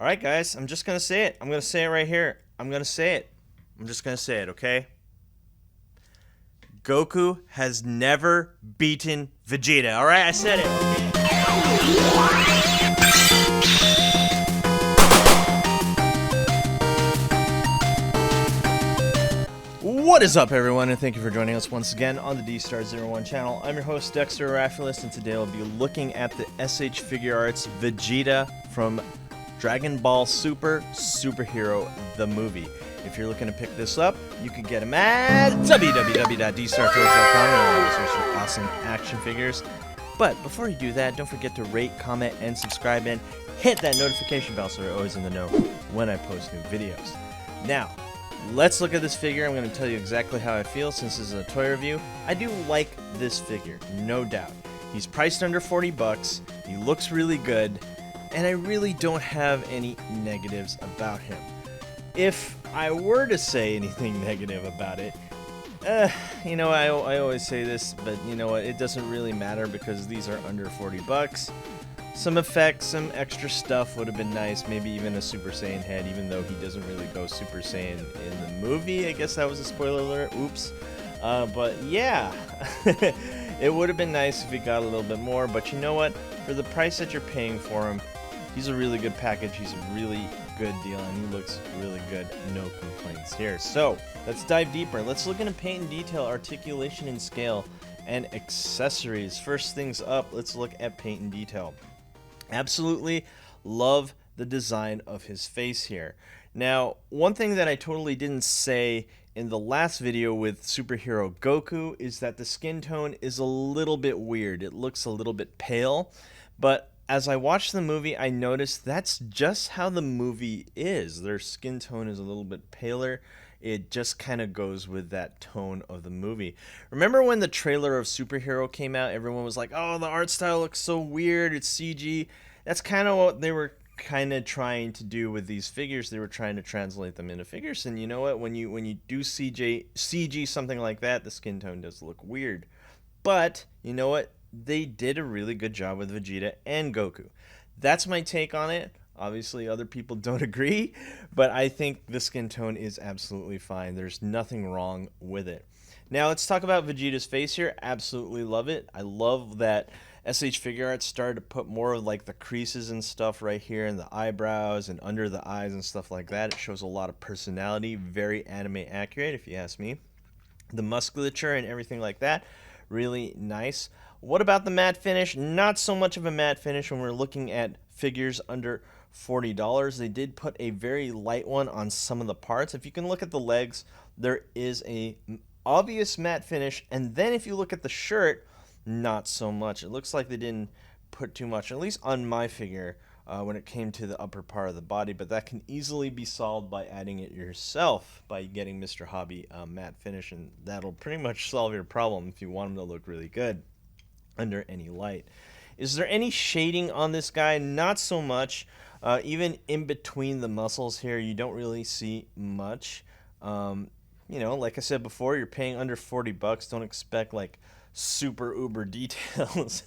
Alright guys, I'm just gonna say it. I'm gonna say it right here. I'm gonna say it. I'm just gonna say it, okay? Goku has never beaten Vegeta. Alright, I said it. What is up, everyone, and thank you for joining us once again on the Dstar01 channel. I'm your host, Dexter, Arafiles, and today I'll be looking at the SH Figuarts Vegeta from Dragon Ball Super Superhero the movie. If you're looking to pick this up, you can get them at www.dstar01.com and search for awesome action figures. But before you do that, don't forget to rate, comment, and subscribe, and hit that notification bell so you're always in the know when I post new videos. Now, let's look at this figure. I'm going to tell you exactly how I feel since this is a toy review. I do like this figure, no doubt. He's priced under 40 bucks. He looks really good, and I really don't have any negatives about him. If I were to say anything negative about it, you know, I always say this, but you know what, it doesn't really matter because these are under 40 bucks. Some effects, some extra stuff would have been nice, maybe even a Super Saiyan head, even though he doesn't really go Super Saiyan in the movie. I guess that was a spoiler alert, oops. But yeah, it would have been nice if he got a little bit more, but you know what, for the price that you're paying for him, he's a really good package, he's a really good deal, and he looks really good, no complaints here. So, let's dive deeper. Let's look into paint and detail, articulation and scale, and accessories. First things up, let's look at paint and detail. Absolutely love the design of his face here. Now, one thing that I totally didn't say in the last video with Superhero Goku is that the skin tone is a little bit weird. It looks a little bit pale, but as I watched the movie, I noticed that's just how the movie is. Their skin tone is a little bit paler. It just kind of goes with that tone of the movie. Remember when the trailer of Superhero came out, everyone was like, oh, the art style looks so weird, it's CG. That's kind of what they were kind of trying to do with these figures. They were trying to translate them into figures, and you know what, when you do CG something like that, the skin tone does look weird. But you know what, they did a really good job with Vegeta and Goku. That's my take on it. Obviously, other people don't agree, but I think the skin tone is absolutely fine. There's nothing wrong with it. Now, let's talk about Vegeta's face here. Absolutely love it. I love that SH Figuarts started to put more of like the creases and stuff right here and the eyebrows and under the eyes and stuff like that. It shows a lot of personality. Very anime accurate, if you ask me. The musculature and everything like that, really nice. What about the matte finish? Not so much of a matte finish when we're looking at figures under $40. They did put a very light one on some of the parts. If you can look at the legs, there is a obvious matte finish, and then if you look at the shirt, not so much. It looks like they didn't put too much, at least on my figure, when it came to the upper part of the body, but that can easily be solved by adding it yourself by getting Mr. Hobby matte finish, and that'll pretty much solve your problem if you want them to look really good under any light. Is there any shading on this guy? Not so much. Even in between the muscles here, you don't really see much. You know, like I said before, you're paying under 40 bucks. Don't expect like super uber details.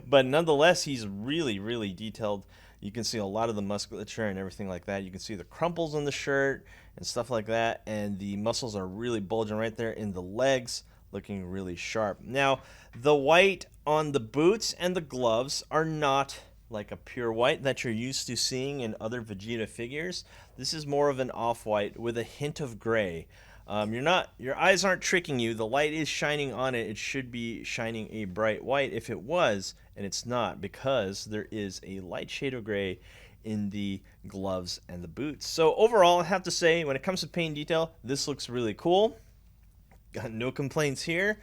But nonetheless, he's really, really detailed. You can see a lot of the musculature and everything like that. You can see the crumples on the shirt and stuff like that. And the muscles are really bulging right there in the legs, looking really sharp. Now, the white on the boots and the gloves are not like a pure white that you're used to seeing in other Vegeta figures. This is more of an off-white with a hint of gray. Your eyes aren't tricking you. The light is shining on it. It should be shining a bright white if it was, and it's not, because there is a light shade of gray in the gloves and the boots. So overall, I have to say, when it comes to paint detail, this looks really cool. Got no complaints here,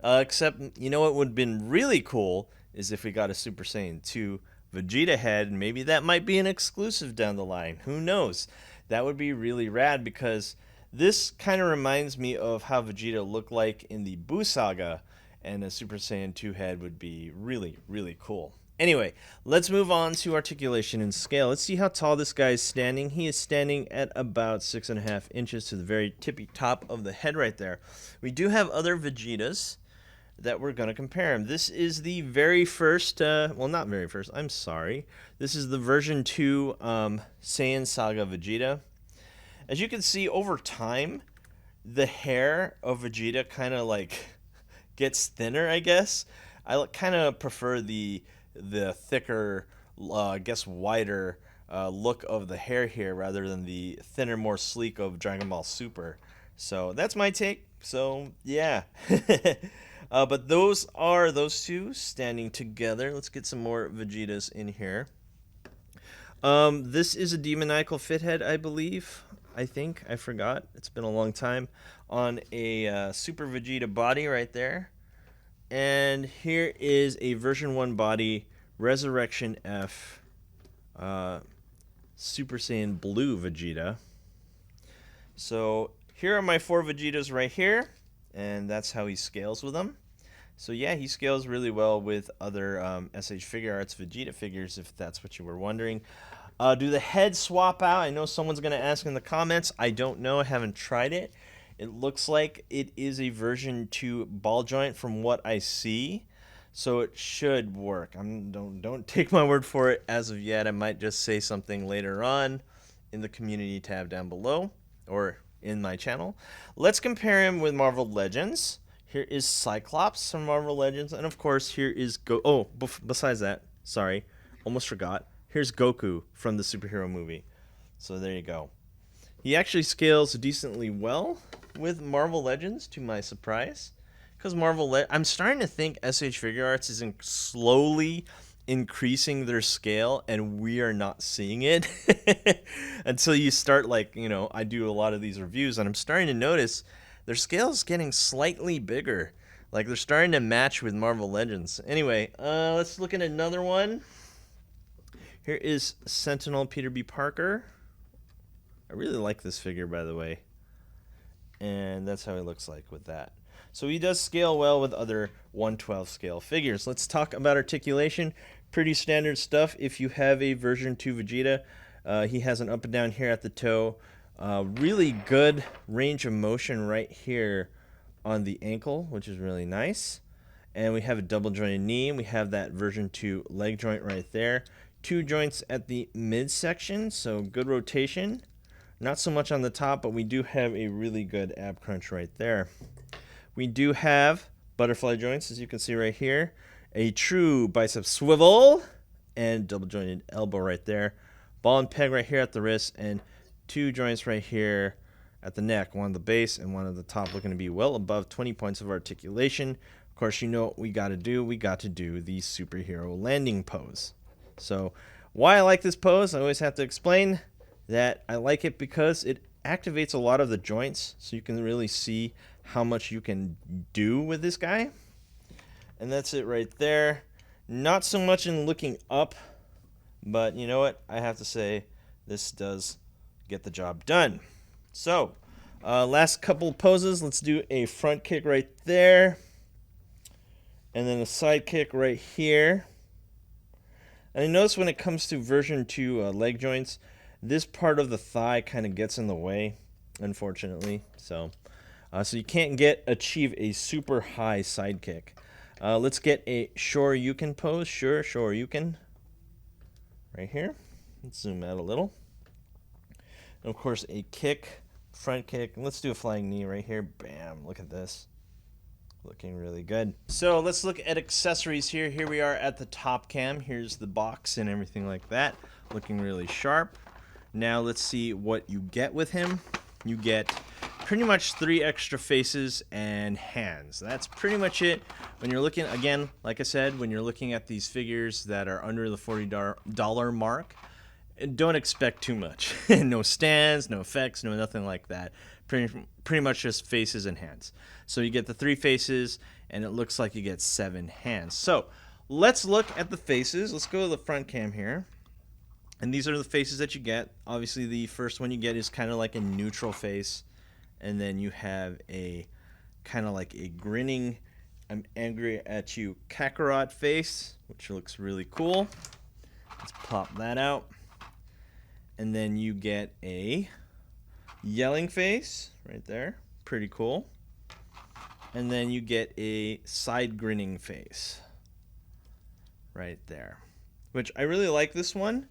except, you know what would have been really cool is if we got a Super Saiyan 2 Vegeta head, and maybe that might be an exclusive down the line. Who knows? That would be really rad, because this kind of reminds me of how Vegeta looked like in the Buu Saga, and a Super Saiyan 2 head would be really, really cool. Anyway, let's move on to articulation and scale. Let's see how tall this guy is standing. He is standing at about 6.5 inches to the very tippy top of the head right there. We do have other Vegetas. that we're going to compare them. This is the very first, well, not very first, I'm sorry. This is the version 2 Saiyan Saga Vegeta. As you can see, over time, the hair of Vegeta kind of like gets thinner, I guess. I kind of prefer the thicker, I guess wider look of the hair here rather than the thinner, more sleek of Dragon Ball Super. So that's my take. So yeah. But those are those two standing together. Let's get some more Vegetas in here. This is a demoniacal fithead, I believe. I think. I forgot. It's been a long time. On a Super Vegeta body right there. And here is a version 1 body, Resurrection F, Super Saiyan Blue Vegeta. So here are my 4 Vegetas right here, and that's how he scales with them. So yeah, he scales really well with other SH Figuarts Vegeta figures, if that's what you were wondering. Do the heads swap out? I know someone's going to ask in the comments. I don't know. I haven't tried it. It looks like it is a version 2 ball joint from what I see, so it should work. Don't take my word for it as of yet. I might just say something later on in the community tab down below or in my channel. Let's compare him with Marvel Legends. Here is Cyclops from Marvel Legends, and of course here is besides that, sorry, almost forgot. Here's Goku from the superhero movie. So there you go. He actually scales decently well with Marvel Legends, to my surprise. Because I'm starting to think SH Figuarts is slowly increasing their scale, and we are not seeing it. Until you start, like, you know, I do a lot of these reviews, and I'm starting to notice their scale is getting slightly bigger. Like, they're starting to match with Marvel Legends. Anyway, let's look at another one. Here is Sentinel Peter B. Parker. I really like this figure, by the way. And that's how he looks like with that. So he does scale well with other 1/12 scale figures. Let's talk about articulation. Pretty standard stuff if you have a version 2 Vegeta. He has an up and down here at the toe. Really good range of motion right here on the ankle, which is really nice. And we have a double jointed knee. And we have that version 2 leg joint right there. 2 joints at the midsection, so good rotation. Not so much on the top, but we do have a really good ab crunch right there. We do have butterfly joints, as you can see right here. A true bicep swivel and double jointed elbow right there. Ball and peg right here at the wrist, and 2 joints right here at the neck. One at the base and one at the top, looking to be well above 20 points of articulation. Of course, you know what we got to do. We got to do the superhero landing pose. So why I like this pose, I always have to explain that I like it because it activates a lot of the joints, so you can really see how much you can do with this guy. And that's it right there. Not so much in looking up, but you know what? I have to say this does get the job done. So last couple poses. Let's do a front kick right there, and then a side kick right here. And I notice when it comes to version 2 leg joints, this part of the thigh kind of gets in the way, unfortunately. So you can't achieve a super high side kick. Let's get a Shoryuken pose. Shoryuken. Right here. Let's zoom out a little. And of course, a kick, front kick. Let's do a flying knee right here. Bam. Look at this. Looking really good. So let's look at accessories here. Here we are at the top cam. Here's the box and everything like that. Looking really sharp. Now let's see what you get with him. You get pretty much 3 extra faces and hands. That's pretty much it. When you're looking, again, like I said, when you're looking at these figures that are under the $40 mark, don't expect too much. No stands, no effects, no nothing like that. Pretty much just faces and hands. So you get the 3 faces, and it looks like you get 7 hands. So let's look at the faces. Let's go to the front cam here. And these are the faces that you get. Obviously, the first one you get is kind of like a neutral face. And then you have a kind of like a grinning, I'm angry at you Kakarot face, which looks really cool. Let's pop that out. And then you get a yelling face right there. Pretty cool. and then you get a side grinning face right there, which I really like this one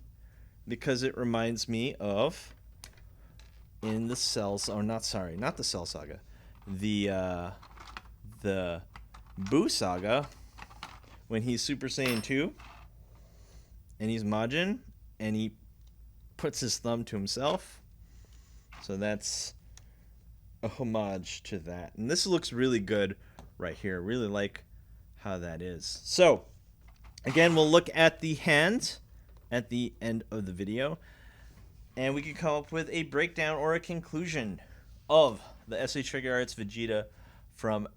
because it reminds me of in the Cell, or not the Cell Saga, the Buu Saga, when he's Super Saiyan 2 and he's Majin and he puts his thumb to himself. So that's a homage to that. And this looks really good right here. Really like how that is. So again, we'll look at the hand at the end of the video, and we can come up with a breakdown or a conclusion of the SH Figuarts Vegeta from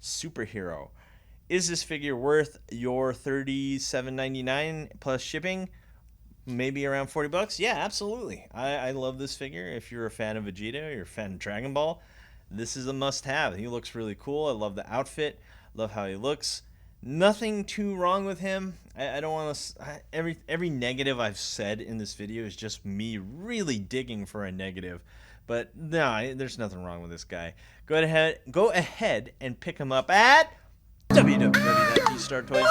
Superhero. Is this figure worth your $37.99 plus shipping? Maybe around 40 bucks? Yeah, absolutely. I love this figure. If you're a fan of Vegeta or you're a fan of Dragon Ball, this is a must-have. He looks really cool. I love the outfit. Love how he looks. Nothing too wrong with him. I don't want to... Every negative I've said in this video is just me really digging for a negative. But no, there's nothing wrong with this guy. Go ahead and pick him up at www.dstar01 for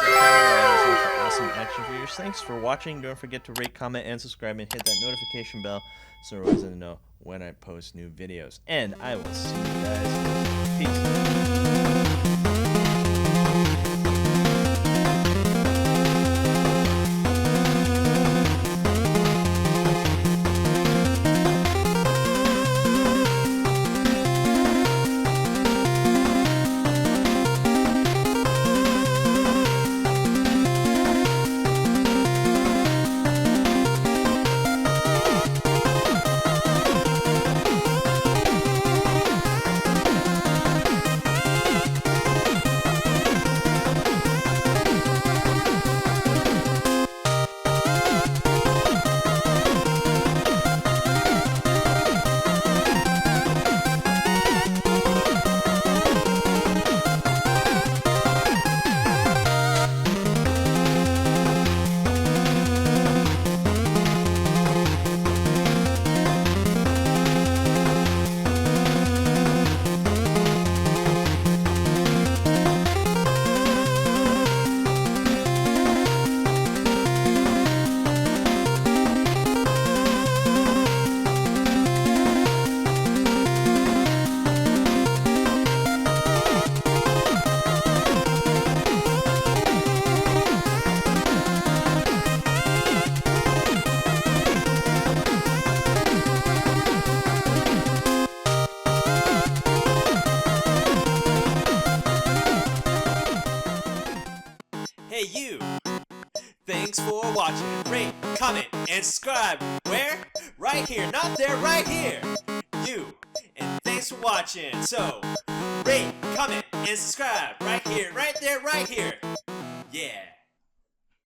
awesome action figures. Thanks for watching. Don't forget to rate, comment, and subscribe, and hit that notification bell so you're always in the know when I post new videos. And I will see you guys. Peace. Hey you! Thanks for watching. Rate, comment, and subscribe. Where? Right here. Not there, right here. You. And thanks for watching. So, rate, comment, and subscribe. Right here, right there, right here.